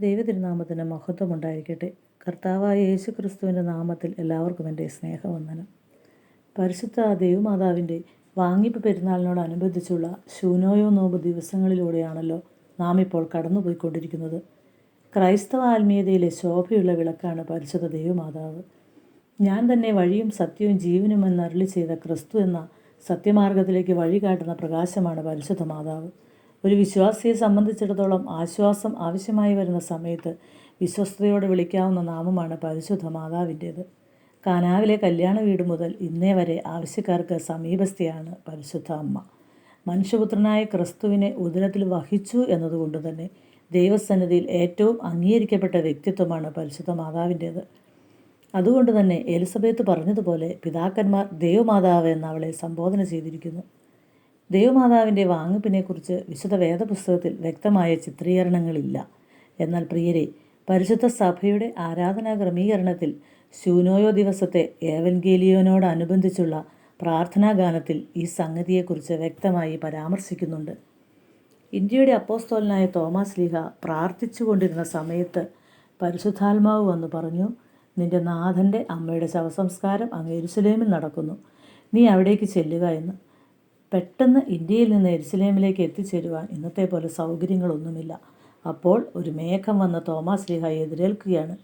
ദൈവതിരുനാമത്തിന് മഹത്വമുണ്ടായിരിക്കട്ടെ. കർത്താവായ യേശു ക്രിസ്തുവിൻ്റെ നാമത്തിൽ എല്ലാവർക്കും എൻ്റെ സ്നേഹവന്ദനം. പരിശുദ്ധ ദൈവമാതാവിൻ്റെ വാങ്ങിപ്പ് പെരുന്നാളിനോടനുബന്ധിച്ചുള്ള ശൂനോയോ നോമ്പ് ദിവസങ്ങളിലൂടെയാണല്ലോ നാം ഇപ്പോൾ കടന്നുപോയിക്കൊണ്ടിരിക്കുന്നത്. ക്രൈസ്തവ ആത്മീയതയിലെ ശോഭയുള്ള വിളക്കാണ് പരിശുദ്ധ ദൈവമാതാവ്. ഞാൻ തന്നെ വഴിയും സത്യവും ജീവനും എന്നരുളി ചെയ്ത ക്രിസ്തു എന്ന സത്യമാർഗത്തിലേക്ക് വഴി കാട്ടുന്ന പ്രകാശമാണ് പരിശുദ്ധ മാതാവ്. ഒരു വിശ്വാസിയെ സംബന്ധിച്ചിടത്തോളം ആശ്വാസം ആവശ്യമായി വരുന്ന സമയത്ത് വിശ്വസ്തയോടെ വിളിക്കാവുന്ന നാമമാണ് പരിശുദ്ധ മാതാവിൻ്റേത്. കാനാവിലെ കല്യാണ വീട് മുതൽ ഇന്നേ വരെ ആവശ്യക്കാർക്ക് സമീപസ്ഥയാണ് പരിശുദ്ധ അമ്മ. മനുഷ്യപുത്രനായ ക്രിസ്തുവിനെ ഉദരത്തിൽ വഹിച്ചു എന്നതുകൊണ്ട് തന്നെ ദൈവസന്നിധിയിൽ ഏറ്റവും അംഗീകരിക്കപ്പെട്ട വ്യക്തിത്വമാണ് പരിശുദ്ധ മാതാവിൻ്റേത്. അതുകൊണ്ട് തന്നെ എലിസബത്ത് പറഞ്ഞതുപോലെ പിതാക്കന്മാർ ദൈവമാതാവ് എന്ന് അവളെ സംബോധന ചെയ്തിരിക്കുന്നു. ദൈവമാതാവിൻ്റെ വാങ്ങിപ്പിനെക്കുറിച്ച് വിശുദ്ധ വേദപുസ്തകത്തിൽ വ്യക്തമായ ചിത്രീകരണങ്ങളില്ല. എന്നാൽ പ്രിയരെ, പരിശുദ്ധ സഭയുടെ ആരാധനാ ക്രമീകരണത്തിൽ ശൂനോയോ ദിവസത്തെ ഏവൻഗേലിയോനോടനുബന്ധിച്ചുള്ള പ്രാർത്ഥനാഗാനത്തിൽ ഈ സംഗതിയെക്കുറിച്ച് വ്യക്തമായി പരാമർശിക്കുന്നുണ്ട്. ഇന്ത്യയുടെ അപ്പോസ്തലനായ തോമാസ് ലീഹ പ്രാർത്ഥിച്ചു കൊണ്ടിരുന്ന സമയത്ത് പരിശുദ്ധാത്മാവ് വന്നു പറഞ്ഞു, നിന്റെ നാഥൻ്റെ അമ്മയുടെ ശവസംസ്കാരം അങ്ങ് യെരുശലേമിൽ നടക്കുന്നു, നീ അവിടേക്ക് ചെല്ലുക എന്ന്. പെട്ടെന്ന് ഇന്ത്യയിൽ നിന്ന് യെരുശലേമിലേക്ക് എത്തിച്ചേരുവാൻ ഇന്നത്തെ പോലെ സൗകര്യങ്ങളൊന്നുമില്ല. അപ്പോൾ ഒരു മേഘം വന്ന് തോമാസ് ലീഹയെ എതിരേൽക്കുകയാണ്.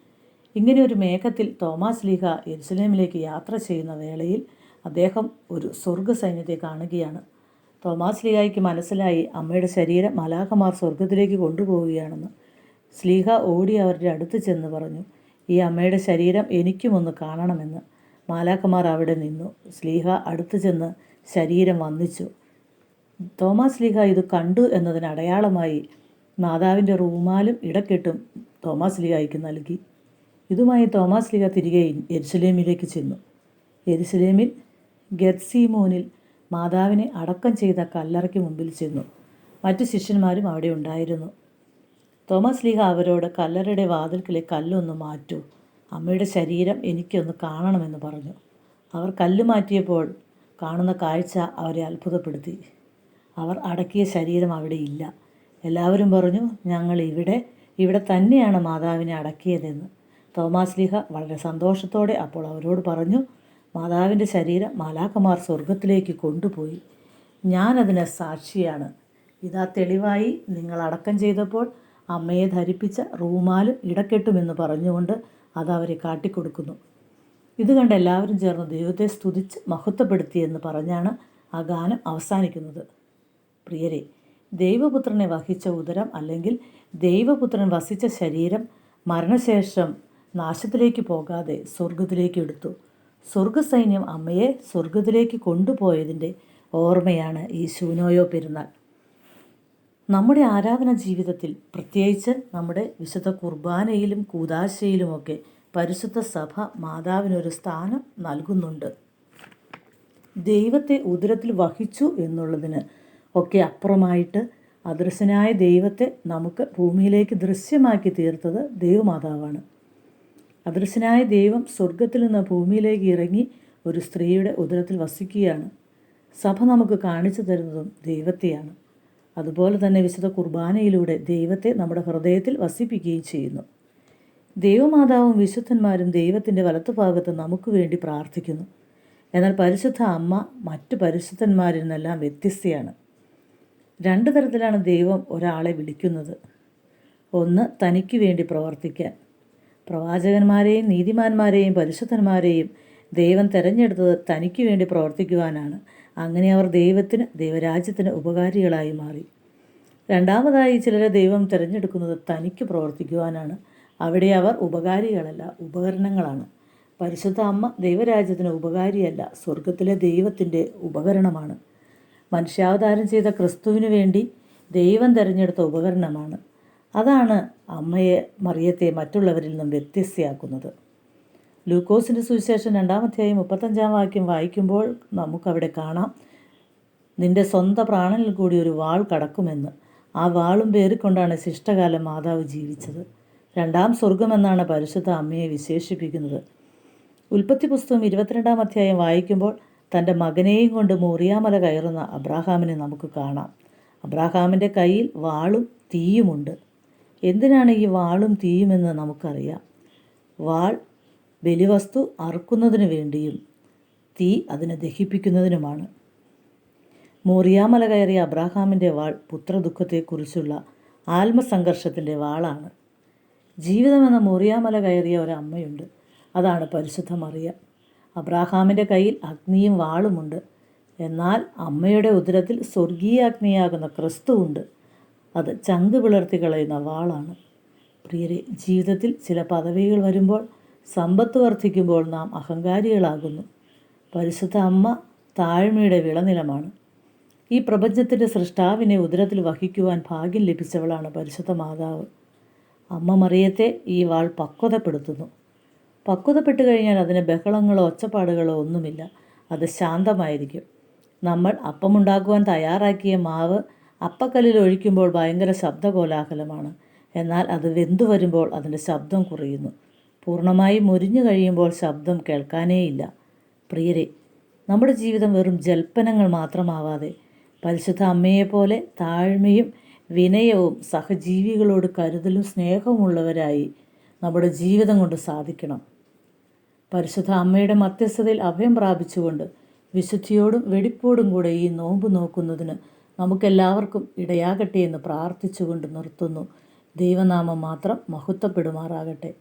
ഇങ്ങനെ ഒരു മേഘത്തിൽ തോമാസ് ലീഹ യെരുശലേമിലേക്ക് യാത്ര ചെയ്യുന്ന വേളയിൽ അദ്ദേഹം ഒരു സ്വർഗ്ഗ സൈന്യത്തെ കാണുകയാണ്. തോമാസ് ലീഹായ്ക്ക് മനസ്സിലായി അമ്മയുടെ ശരീരം മാലാഖമാർ സ്വർഗത്തിലേക്ക് കൊണ്ടുപോവുകയാണെന്ന്. സ്ലീഹ ഓടി അവരുടെ അടുത്ത് ചെന്ന് പറഞ്ഞു, ഈ അമ്മയുടെ ശരീരം എനിക്കുമൊന്ന് കാണണമെന്ന്. മാലാഖമാർ അവിടെ നിന്നു. സ്ലീഹ അടുത്ത് ചെന്ന് ശരീരം വന്ദിച്ചു. തോമാസ് ലീഹ ഇത് കണ്ടു എന്നതിന് അടയാളമായി മാതാവിൻ്റെ റൂമാലും ഇടക്കെട്ടും തോമാസ് ലീഹായ്ക്ക് നൽകി. ഇതുമായി തോമാസ് ലീഹ തിരികെ യെരുശലേമിലേക്ക് ചെന്നു. യെരുശലേമിൽ ഗെത്സീമോനിൽ മാതാവിനെ അടക്കം ചെയ്ത കല്ലറയ്ക്ക് മുമ്പിൽ ചെന്നു. മറ്റു ശിഷ്യന്മാരും അവിടെ ഉണ്ടായിരുന്നു. തോമാസ് ലീഹ അവരോട്, കല്ലറയുടെ വാതിൽക്കിലെ കല്ലൊന്ന് മാറ്റൂ, അമ്മയുടെ ശരീരം എനിക്കൊന്ന് കാണണമെന്ന് പറഞ്ഞു. അവർ കല്ല് മാറ്റിയപ്പോൾ കാണുന്ന കാഴ്ച അവരെ അത്ഭുതപ്പെടുത്തി. അവർ അടക്കിയ ശരീരം അവിടെ ഇല്ല. എല്ലാവരും പറഞ്ഞു, ഞങ്ങൾ ഇവിടെ തന്നെയാണ് മാതാവിനെ അടക്കിയതെന്ന്. തോമാസ് ലീഹ വളരെ സന്തോഷത്തോടെ അപ്പോൾ അവരോട് പറഞ്ഞു, മാതാവിൻ്റെ ശരീരം മാലാഖമാർ സ്വർഗത്തിലേക്ക് കൊണ്ടുപോയി. ഞാനതിന് സാക്ഷിയാണ്. ഇതാ തെളിവായി നിങ്ങൾ അടക്കം ചെയ്തപ്പോൾ അമ്മയെ ധരിപ്പിച്ച റൂമാലും ഇടക്കെട്ടുമെന്ന് പറഞ്ഞുകൊണ്ട് അതവരെ കാട്ടിക്കൊടുക്കുന്നു. ഇത് കണ്ട് എല്ലാവരും ചേർന്ന് ദൈവത്തെ സ്തുതിച്ച് മഹത്വപ്പെടുത്തിയെന്ന് പറഞ്ഞാണ് ആ ഗാനം അവസാനിക്കുന്നത്. പ്രിയരെ, ദൈവപുത്രനെ വഹിച്ച ഉദരം അല്ലെങ്കിൽ ദൈവപുത്രൻ വസിച്ച ശരീരം മരണശേഷം നാശത്തിലേക്ക് പോകാതെ സ്വർഗത്തിലേക്ക് എടുത്തു. സ്വർഗസൈന്യം അമ്മയെ സ്വർഗത്തിലേക്ക് കൊണ്ടുപോയതിൻ്റെ ഓർമ്മയാണ് ഈ ശൂനോയോ പെരുന്നാൾ. നമ്മുടെ ആരാധന ജീവിതത്തിൽ, പ്രത്യേകിച്ച് നമ്മുടെ വിശുദ്ധ കുർബാനയിലും കൂദാശയിലുമൊക്കെ പരിശുദ്ധ സഭ മാതാവിനൊരു സ്ഥാനം നൽകുന്നുണ്ട്. ദൈവത്തെ ഉദരത്തിൽ വഹിച്ചു എന്നുള്ളതിന് ഒക്കെ അപ്പുറമായിട്ട് അദൃശ്യനായ ദൈവത്തെ നമുക്ക് ഭൂമിയിലേക്ക് ദൃശ്യമാക്കി തീർത്തത് ദൈവമാതാവാണ്. അദൃശ്യനായ ദൈവം സ്വർഗത്തിൽ നിന്ന് ഭൂമിയിലേക്ക് ഇറങ്ങി ഒരു സ്ത്രീയുടെ ഉദരത്തിൽ വസിക്കുകയാണ്. സഭ നമുക്ക് കാണിച്ചു തരുന്നതും ദൈവത്തെയാണ്. അതുപോലെ തന്നെ വിശുദ്ധ കുർബാനയിലൂടെ ദൈവത്തെ നമ്മുടെ ഹൃദയത്തിൽ വസിപ്പിക്കുകയും ചെയ്യുന്നു. ദൈവമാതാവും വിശുദ്ധന്മാരും ദൈവത്തിൻ്റെ വലത്തുഭാഗത്ത് നമുക്ക് വേണ്ടി പ്രാർത്ഥിക്കുന്നു. എന്നാൽ പരിശുദ്ധ അമ്മ മറ്റു പരിശുദ്ധന്മാരിൽ നിന്നെല്ലാം വ്യത്യസ്തയാണ്. രണ്ട് തരത്തിലാണ് ദൈവം ഒരാളെ വിളിക്കുന്നത്. ഒന്ന്, തനിക്ക് വേണ്ടി പ്രവർത്തിക്കാൻ. പ്രവാചകന്മാരെയും നീതിമാന്മാരെയും പരിശുദ്ധന്മാരെയും ദൈവം തിരഞ്ഞെടുത്തത് തനിക്ക് വേണ്ടി പ്രവർത്തിക്കുവാനാണ്. അങ്ങനെ അവർ ദൈവരാജ്യത്തിന് ഉപകാരികളായി മാറി. രണ്ടാമതായി ചിലരെ ദൈവം തിരഞ്ഞെടുക്കുന്നത് തനിക്ക് പ്രവർത്തിക്കുവാനാണ്. അവിടെ അവർ ഉപകാരികളല്ല, ഉപകരണങ്ങളാണ്. പരിശുദ്ധ അമ്മ ദൈവരാജ്യത്തിന് ഉപകാരിയല്ല, സ്വർഗത്തിലെ ദൈവത്തിൻ്റെ ഉപകരണമാണ്. മനുഷ്യാവതാരം ചെയ്ത ക്രിസ്തുവിന് വേണ്ടി ദൈവം തിരഞ്ഞെടുത്ത ഉപകരണമാണ്. അതാണ് അമ്മയെ, മറിയത്തെ മറ്റുള്ളവരിൽ നിന്നും വ്യത്യസ്തയാക്കുന്നത്. ലൂക്കോസിൻ്റെ സുവിശേഷം 2-ാം അധ്യായം 35-ാം വാക്യം വായിക്കുമ്പോൾ നമുക്കവിടെ കാണാം, നിന്റെ സ്വന്തം പ്രാണനിൽ കൂടി ഒരു വാൾ കടക്കുമെന്ന്. ആ വാളും പേറിക്കൊണ്ടാണ് ശിഷ്ടകാലം മാതാവ് ജീവിച്ചത്. 2-ാം സ്വർഗമെന്നാണ് പരിശുദ്ധ അമ്മയെ വിശേഷിപ്പിക്കുന്നത്. ഉൽപ്പത്തി പുസ്തകം 22-ാം അധ്യായം വായിക്കുമ്പോൾ തൻ്റെ മകനെയും കൊണ്ട് മോറിയാമല കയറുന്ന അബ്രാഹാമിനെ നമുക്ക് കാണാം. അബ്രാഹാമിൻ്റെ കയ്യിൽ വാളും തീയുമുണ്ട്. എന്തിനാണ് ഈ വാളും തീയുമെന്ന് നമുക്കറിയാം. വാൾ ബലിവസ്തു അറുക്കുന്നതിന് വേണ്ടിയും തീ അതിനെ ദഹിപ്പിക്കുന്നതിനുമാണ്. മോറിയാമല കയറിയ അബ്രാഹാമിൻ്റെ വാൾ പുത്രദുഃഖത്തെക്കുറിച്ചുള്ള ആത്മസംഘർഷത്തിൻ്റെ വാളാണ്. ജീവിതമെന്ന മോറിയാമല കയറിയ ഒരമ്മയുണ്ട്. അതാണ് പരിശുദ്ധ മറിയം. അബ്രാഹാമിൻ്റെ കയ്യിൽ അഗ്നിയും വാളുമുണ്ട്. എന്നാൽ അമ്മയുടെ ഉദരത്തിൽ സ്വർഗീയ അഗ്നിയാകുന്ന ക്രിസ്തുവുണ്ട്. അത് ചങ്ക് പിളർത്തി കളയുന്ന വാളാണ്. പ്രിയരെ, ജീവിതത്തിൽ ചില പദവികൾ വരുമ്പോൾ, സമ്പത്ത് വർദ്ധിക്കുമ്പോൾ നാം അഹങ്കാരികളാകുന്നു. പരിശുദ്ധ അമ്മ താഴ്മയുടെ വിളനിലമാണ്. ഈ പ്രപഞ്ചത്തിൻ്റെ സൃഷ്ടാവിനെ ഉദരത്തിൽ വഹിക്കുവാൻ ഭാഗ്യം ലഭിച്ചവളാണ് പരിശുദ്ധ മാതാവ്. അമ്മ മറിയത്തെ ഈ വാൾ പക്വതപ്പെടുത്തുന്നു. പക്വതപ്പെട്ട് കഴിഞ്ഞാൽ അതിന് ബഹളങ്ങളോ ഒച്ചപ്പാടുകളോ ഒന്നുമില്ല. അത് ശാന്തമായിരിക്കും. നമ്മൾ അപ്പമുണ്ടാക്കുവാൻ തയ്യാറാക്കിയ മാവ് അപ്പക്കല്ലിൽ ഒഴിക്കുമ്പോൾ ഭയങ്കര ശബ്ദകോലാഹലമാണ്. എന്നാൽ അത് വെന്തു വരുമ്പോൾ അതിൻ്റെ ശബ്ദം കുറയുന്നു. പൂർണ്ണമായി മുരിഞ്ഞു കഴിയുമ്പോൾ ശബ്ദം കേൾക്കാനേയില്ല. പ്രിയരെ, നമ്മുടെ ജീവിതം വെറും ജൽപ്പനങ്ങൾ മാത്രമാവാതെ പരിശുദ്ധ അമ്മയെപ്പോലെ താഴ്മയും വിനയവും സഹജീവികളോട് കരുതലും സ്നേഹവുമുള്ളവരായി നമ്മുടെ ജീവിതം കൊണ്ട് സാധിക്കണം. പരിശുദ്ധ അമ്മയുടെ മധ്യസ്ഥതയിൽ അഭയം പ്രാപിച്ചുകൊണ്ട് വിശുദ്ധിയോടും വെടിപ്പോടും കൂടെ ഈ നോമ്പ് നോക്കുന്നതിന് നമുക്കെല്ലാവർക്കും ഇടയാകട്ടെ എന്ന് പ്രാർത്ഥിച്ചുകൊണ്ട് നിർത്തുന്നു. ദൈവനാമം മാത്രം മഹത്വപ്പെടുമാറാകട്ടെ.